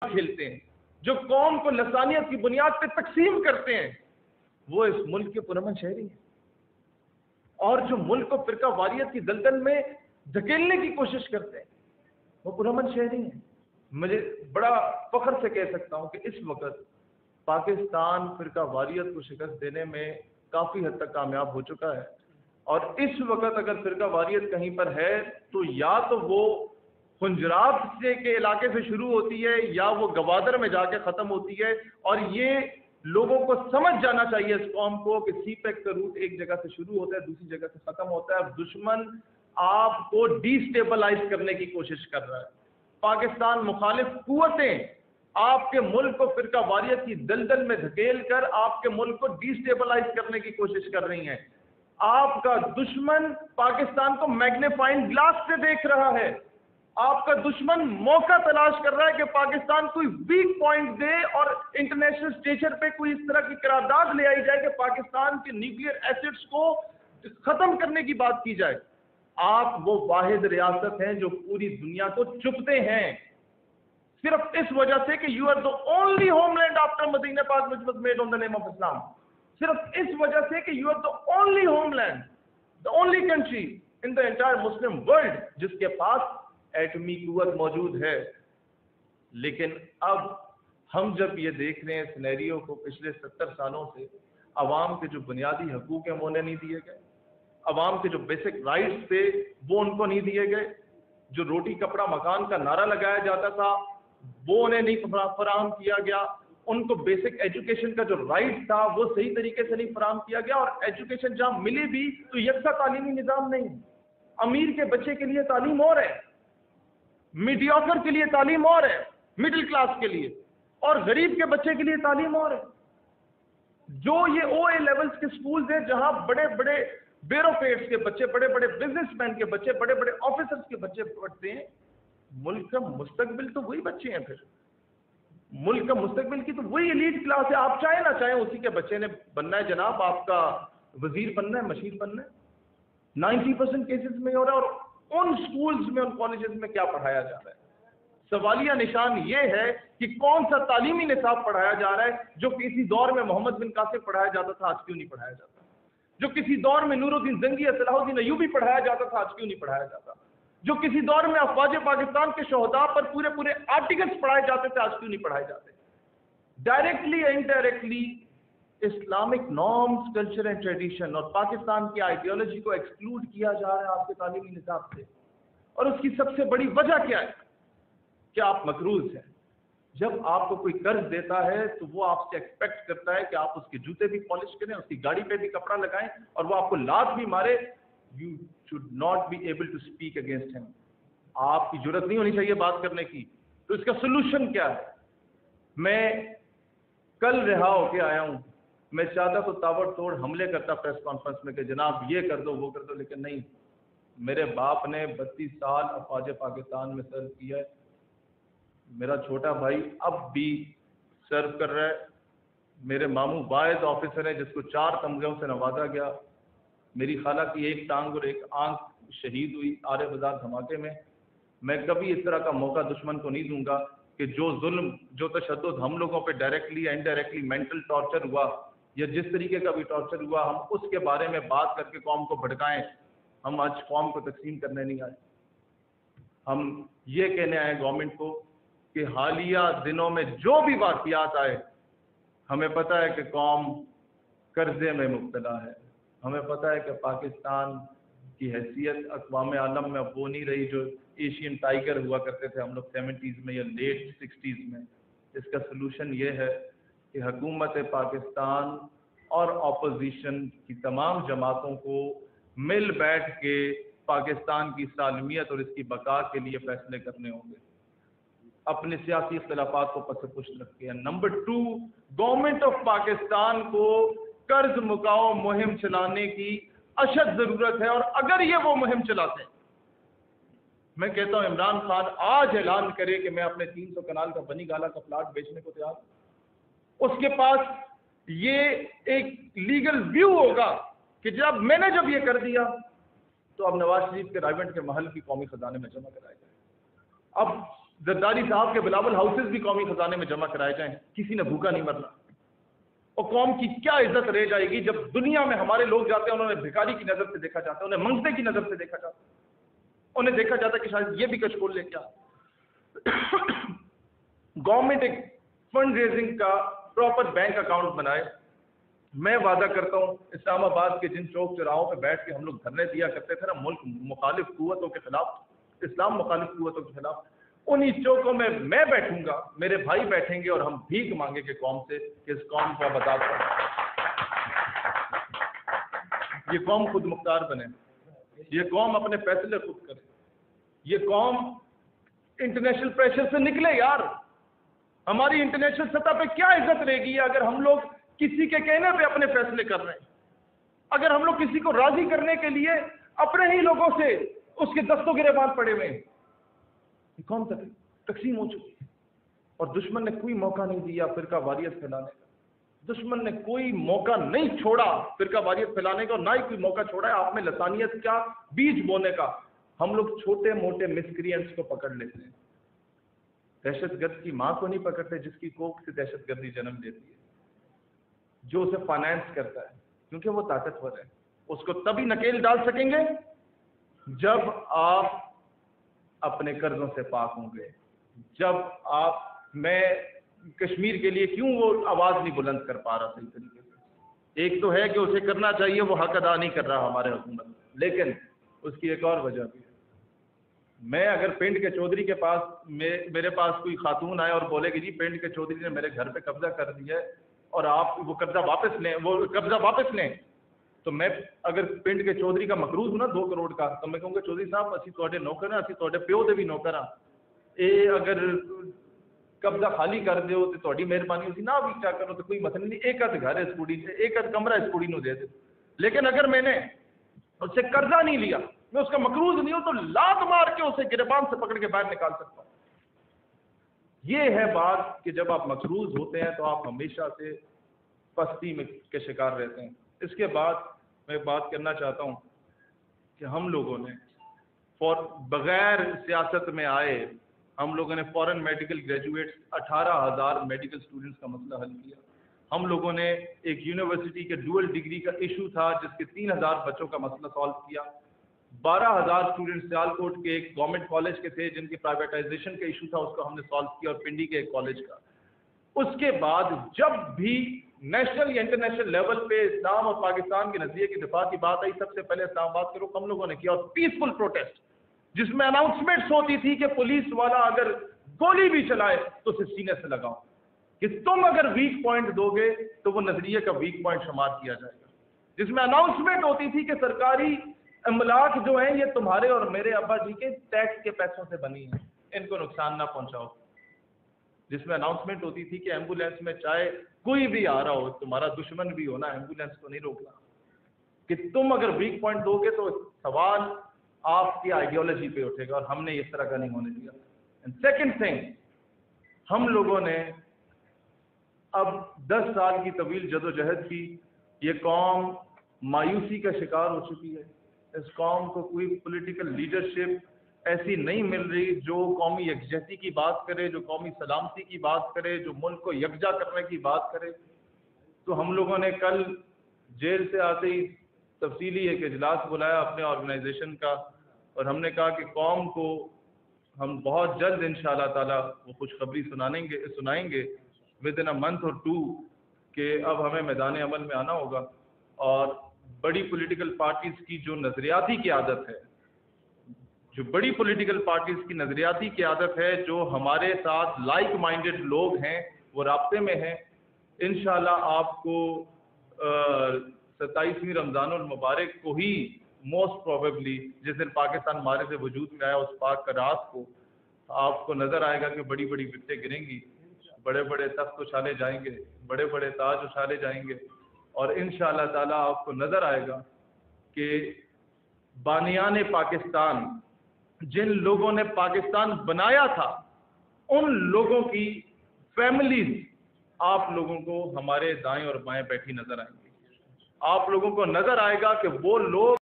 کھیلتے ہیں، جو قوم کو لسانیت کی بنیاد پہ تقسیم کرتے ہیں، وہ اس ملک کے پرامن شہری ہیں، اور جو ملک کو فرقہ واریت کی دلدل میں دھکیلنے کی کوشش کرتے ہیں وہ پرامن شہری ہیں۔ مجھے بڑا فخر سے کہہ سکتا ہوں کہ اس وقت پاکستان فرقہ واریت کو شکست دینے میں کافی حد تک کامیاب ہو چکا ہے، اور اس وقت اگر فرقہ واریت کہیں پر ہے تو یا تو وہ خنجرات سے کے علاقے سے شروع ہوتی ہے یا وہ گوادر میں جا کے ختم ہوتی ہے، اور یہ لوگوں کو سمجھ جانا چاہیے اس قوم کو کہ سی پیک کا روٹ ایک جگہ سے شروع ہوتا ہے دوسری جگہ سے ختم ہوتا ہے۔ دشمن آپ کو ڈی سٹیبلائز کرنے کی کوشش کر رہا ہے، پاکستان مخالف قوتیں آپ کے ملک کو فرقہ واریت کی دلدل میں دھکیل کر آپ کے ملک کو ڈی سٹیبلائز کرنے کی کوشش کر رہی ہیں۔ آپ کا دشمن پاکستان کو میگنیفائنگ گلاس سے دیکھ رہا ہے، آپ کا دشمن موقع تلاش کر رہا ہے کہ پاکستان کوئی ویک پوائنٹ دے اور انٹرنیشنل اسٹیجر پہ کوئی اس طرح کی قرارداد لے آئی جائے کہ پاکستان کے نیوکلیئر ایسٹس کو ختم کرنے کی بات کی جائے۔ آپ وہ واحد ریاست ہیں جو پوری دنیا کو چپتے ہیں صرف اس وجہ سے کہ you are the only homeland after Medina پاک which was made on the name of Islam، صرف اس وجہ سے کہ you are the only homeland, the only country in the entire Muslim world جس کے پاس ایٹمی قوت موجود ہے۔ لیکن اب ہم جب یہ دیکھ رہے ہیں سینیریو کو پچھلے 70 سالوں سے، عوام کے جو بنیادی حقوق ہیں وہ انہیں نہیں دیے گئے، عوام کے جو بیسک رائٹس تھے وہ ان کو نہیں دیے گئے، جو روٹی کپڑا مکان کا نعرہ لگایا جاتا تھا وہ انہیں نہیں فراہم کیا گیا، ان کو بیسک ایجوکیشن کا جو رائٹ تھا وہ صحیح طریقے سے نہیں فراہم کیا گیا، اور ایجوکیشن جہاں ملی بھی تو یکساں تعلیمی نظام نہیں، امیر کے بچے کے لیے تعلیم اور ہے، میڈیوکر کے لیے تعلیم اور ہے، مڈل کلاس کے لیے، اور غریب کے بچے کے لیے تعلیم اور ہے۔ جو یہ او اے لیولز کے سکولز ہیں جہاں بڑے بڑے بیوروکریٹس کے بچے، بڑے بڑے بزنس مین کے بچے، بڑے بڑے آفیسرز کے بچے پڑھتے ہیں، ملک کا مستقبل تو وہی بچے ہیں، پھر ملک کا مستقبل کی تو وہی ایلیٹ کلاس ہے، آپ چاہیں نہ چاہیں اسی کے بچے نے بننا ہے جناب، آپ کا وزیر بننا ہے، مشیر بننا ہے۔ 90% کیسز میں ہو رہا ہے، اور ان سکولز میں ان کالجز میں کیا پڑھایا جا رہا ہے؟ سوالیہ نشان یہ ہے کہ کون سا تعلیمی نصاب پڑھایا جا رہا ہے جو کسی دور میں محمد بن قاسم پڑھایا جاتا تھا، آج کیوں نہیں پڑھایا جاتا؟ جو کسی دور میں نور الدین زنگی یا صلاح الدین ایوبی پڑھایا جاتا تھا، آج کیوں نہیں پڑھایا جاتا؟ جو کسی دور میں افواج پاکستان کے شہداء پر پورے پورے آرٹیکلز پڑھائے جاتے تھے، آج کیوں نہیں پڑھائے جاتے؟ Directly indirectly Islamic norms, culture and tradition اور پاکستان کی آئیڈیالوجی کو ایکسکلوڈ کیا جا رہا ہے آپ کے تعلیمی نصاب سے، اور اس کی سب سے بڑی وجہ کیا ہے؟ کہ آپ مقروض ہیں۔ جب آپ کو کوئی قرض دیتا ہے تو وہ آپ سے ایکسپیکٹ کرتا ہے کہ آپ اس کے جوتے بھی پالش کریں، اس کی گاڑی پہ بھی کپڑا لگائیں، اور وہ آپ کو لات بھی مارے، you should not be able to speak against him, آپ کی جرات نہیں ہونی چاہیے بات کرنے کی۔ تو اس کا سلوشن کیا ہے؟ میں کل رہا ہو کے آیا ہوں، میں چاہتا تو تابڑ توڑ حملے کرتا پریس کانفرنس میں کہ جناب یہ کر دو وہ کر دو، لیکن نہیں، میرے باپ نے 32 سال افواج پاکستان میں سرو کیا ہے، میرا چھوٹا بھائی اب بھی سرو کر رہا ہے، میرے ماموں واحد آفیسر ہیں جس کو 4 تمغوں سے نوازا گیا، میری خالہ کی ایک ٹانگ اور ایک آنکھ شہید ہوئی آرے بازار دھماکے میں۔ میں کبھی اس طرح کا موقع دشمن کو نہیں دوں گا کہ جو ظلم، جو تشدد ہم لوگوں پہ ڈائریکٹلی یا انڈائریکٹلی مینٹل ٹارچر ہوا یا جس طریقے کا بھی ٹارچر ہوا، ہم اس کے بارے میں بات کر کے قوم کو بھڑکائیں۔ ہم آج قوم کو تقسیم کرنے نہیں آئے، ہم یہ کہنے آئے گورنمنٹ کو کہ حالیہ دنوں میں جو بھی واقعات آئے، ہمیں پتہ ہے کہ قوم قرضے میں مبتلا ہے، ہمیں پتہ ہے کہ پاکستان کی حیثیت اقوام عالم میں اب وہ نہیں رہی جو ایشین ٹائیگر ہوا کرتے تھے ہم لوگ 70s میں یا لیٹ 60s میں۔ اس کا سلوشن یہ ہے کہ حکومت پاکستان اور اپوزیشن کی تمام جماعتوں کو مل بیٹھ کے پاکستان کی سالمیت اور اس کی بقا کے لیے فیصلے کرنے ہوں گے، اپنے سیاسی اختلافات کو پس پش رکھ کے۔ نمبر 2، گورنمنٹ آف پاکستان کو قرض مکاؤ مہم چلانے کی اشد ضرورت ہے، اور اگر یہ وہ مہم چلاتے ہیں، میں کہتا ہوں عمران خان آج اعلان کرے کہ میں اپنے 300 کنال کا بنی گالا کا پلاٹ بیچنے کو تیار ہوں، اس کے پاس یہ ایک لیگل ویو ہوگا کہ جب یہ کر دیا تو اب نواز شریف کے رائیونٹ کے محل کی قومی خزانے میں جمع کرایا جائے۔ اب زرداری صاحب کے بلاول ہاؤسز بھی قومی خزانے میں جمع کرائے جائیں، کسی نے بھوکا نہیں مرنا۔ اور قوم کی کیا عزت رہ جائے گی جب دنیا میں ہمارے لوگ جاتے ہیں، انہیں بھکاری کی نظر سے دیکھا جاتا ہے، انہیں منگتے کی نظر سے دیکھا جاتا ہے، انہیں دیکھا جاتا ہے کہ شاید یہ بھی کچھ کھول لے کیا۔ گورنمنٹ ایک فنڈ ریزنگ کا پراپر بینک اکاؤنٹ بنائے۔ میں وعدہ کرتا ہوں اسلام آباد کے جن چوک چوراہوں پہ بیٹھ کے ہم لوگ دھرنے دیا کرتے تھے نا ملک مخالف قوتوں کے خلاف، اسلام مخالف قوتوں کے خلاف، انہی چوکوں میں بیٹھوں گا، میرے بھائی بیٹھیں گے اور ہم بھیک مانگیں گے قوم سے کہ اس قوم کو آباد کریں، یہ قوم خود مختار بنے، یہ قوم اپنے فیصلے خود کرے، یہ قوم انٹرنیشنل پریشر سے نکلے۔ یار ہماری انٹرنیشنل سطح پہ کیا عزت رہے گی اگر ہم لوگ کسی کے کہنے پہ اپنے فیصلے کر رہے ہیں، اگر ہم لوگ کسی کو راضی کرنے کے لیے اپنے ہی لوگوں سے اس کے دستوں گریبان پڑے ہوئے ہیں۔ یہ قوم تقسیم ہو چکی ہے اور دشمن نے کوئی موقع نہیں دیا فرقہ واریت پھیلانے کا، دشمن نے کوئی موقع نہیں چھوڑا فرقہ واریت پھیلانے کا، اور نہ ہی کوئی موقع چھوڑا ہے آپ میں لسانیت کا بیج بونے کا۔ ہم لوگ چھوٹے موٹے مسکرینٹس کو پکڑ لیتے ہیں، دہشت گرد کی ماں کو نہیں پکڑتے جس کی کوکھ سے دہشت گردی جنم لیتی ہے، جو اسے فائنانس کرتا ہے، کیونکہ وہ طاقتور ہے۔ اس کو تبھی نکیل ڈال سکیں گے جب آپ اپنے قرضوں سے پاک ہوں گے، جب آپ، میں کشمیر کے لیے کیوں وہ آواز نہیں بلند کر پا رہا صحیح طریقے سے، ایک تو ہے کہ اسے کرنا چاہیے، وہ حق ادا نہیں کر رہا ہمارے حکومت، لیکن اس کی ایک اور وجہ بھی ہے۔ میں اگر پنڈ کے چودھری کے پاس میرے پاس کوئی خاتون آئے اور بولے کہ جی پنڈ کے چودھری نے میرے گھر پہ قبضہ کر دیا ہے اور آپ وہ قبضہ واپس لیں، تو میں اگر پنڈ کے چودھری کا مقروض ہوں نا 2 کروڑ کا، تو میں کہوں گا چودھری صاحب اسی تواڈے نوکر ہیں، اسی تواڈے پیو دے بھی نوکر ہاں، اے اگر قبضہ خالی کر دیو تو تواڈی مہربانی ہوتی نہ بھی کیا کرو تو کوئی مسئلہ نہیں، ایک آدھ گھر اس کڑی سے، ایک آدھ کمرہ اس کڑی نو دے دے، لیکن اگر میں نے اس سے قرضہ نہیں لیا، میں اس کا مقروض نہیں ہوں، تو لات مار کے اسے گریبان سے پکڑ کے باہر نکال سکتا ہوں۔ یہ ہے بات کہ جب آپ مقروض ہوتے ہیں تو آپ ہمیشہ سے پستی میں کے شکار رہتے ہیں۔ اس کے بعد میں بات کرنا چاہتا ہوں کہ ہم لوگوں نے بغیر سیاست میں آئے ہم لوگوں نے فورن میڈیکل گریجویٹس 18,000 میڈیکل اسٹوڈنٹس کا مسئلہ حل کیا۔ ہم لوگوں نے ایک یونیورسٹی کے ڈوئل ڈگری کا ایشو تھا جس کے 3,000 بچوں کا مسئلہ سالو کیا۔ 12,000 اسٹوڈنٹ سیالکوٹ کے ایک گورنمنٹ کالج کے تھے جن کی پرائیویٹائزیشن کا ایشو تھا، اس کو ہم نے سالو کیا، اور پنڈی کے ایک کالج کا۔ اس کے بعد جب بھی نیشنل یا انٹرنیشنل لیول پہ اسلام اور پاکستان کے نظریے کی دفاع کی بات آئی، سب سے پہلے اسلام آباد کے لوگ ہم لوگوں نے کیا، اور پیسفل پروٹیسٹ جس میں اناؤنسمنٹس ہوتی تھی کہ پولیس والا اگر گولی بھی چلائے تو اسے سینے سے لگاؤ، کہ تم اگر ویک پوائنٹ دو گے تو وہ نظریے کا ویک پوائنٹ شمار کیا جائے گا، جس میں اناؤنسمنٹ ہوتی تھی کہ سرکاری املاک جو ہیں یہ تمہارے اور میرے ابا جی کے ٹیکس کے پیسوں سے بنی ہیں، ان کو نقصان نہ پہنچاؤ، جس میں اناؤنسمنٹ ہوتی تھی کہ ایمبولینس میں چاہے کوئی بھی آ رہا ہو، تمہارا دشمن بھی ہو نا، ایمبولینس کو نہیں روکنا، کہ تم اگر ویک پوائنٹ دو گے تو سوال آپ کی آئیڈیالوجی پہ اٹھے گا، اور ہم نے اس طرح کا نہیں ہونے دیا۔ سیکنڈ تھنگ، ہم لوگوں نے اب 10 سال کی طویل جدوجہد کی، یہ قوم مایوسی کا شکار ہو چکی ہے، اس قوم کو کوئی پولیٹیکل لیڈرشپ ایسی نہیں مل رہی جو قومی یکجہتی کی بات کرے، جو قومی سلامتی کی بات کرے، جو ملک کو یکجا کرنے کی بات کرے۔ تو ہم لوگوں نے کل جیل سے آتے ہی تفصیلی ایک اجلاس بلایا اپنے آرگنائزیشن کا، اور ہم نے کہا کہ قوم کو ہم بہت جلد انشاءاللہ تعالی وہ خوشخبری سنائیں گے ودن اے منتھ اور 2 کہ اب ہمیں میدان عمل میں آنا ہوگا، اور بڑی پولیٹیکل پارٹیز کی جو نظریاتی قیادت ہے، جو بڑی پولیٹیکل پارٹیز کی نظریاتی قیادت ہے، جو ہمارے ساتھ لائک مائنڈڈ لوگ ہیں، وہ رابطے میں ہیں۔ انشاءاللہ آپ کو 27ویں رمضان المبارک کو ہی موسٹ پروبیبلی جس دن پاکستان ہمارے سے وجود میں آیا اس پاک کا رات کو آپ کو نظر آئے گا کہ بڑی بڑی وٹیں گریں گی، بڑے بڑے تخت اچھالے جائیں گے، بڑے بڑے تاج اچھالے جائیں گے، اور انشاءاللہ تعالی آپ کو نظر آئے گا کہ بانیان پاکستان، جن لوگوں نے پاکستان بنایا تھا، ان لوگوں کی فیملیز آپ لوگوں کو ہمارے دائیں اور بائیں بیٹھی نظر آئیں گی۔ آپ لوگوں کو نظر آئے گا کہ وہ لوگ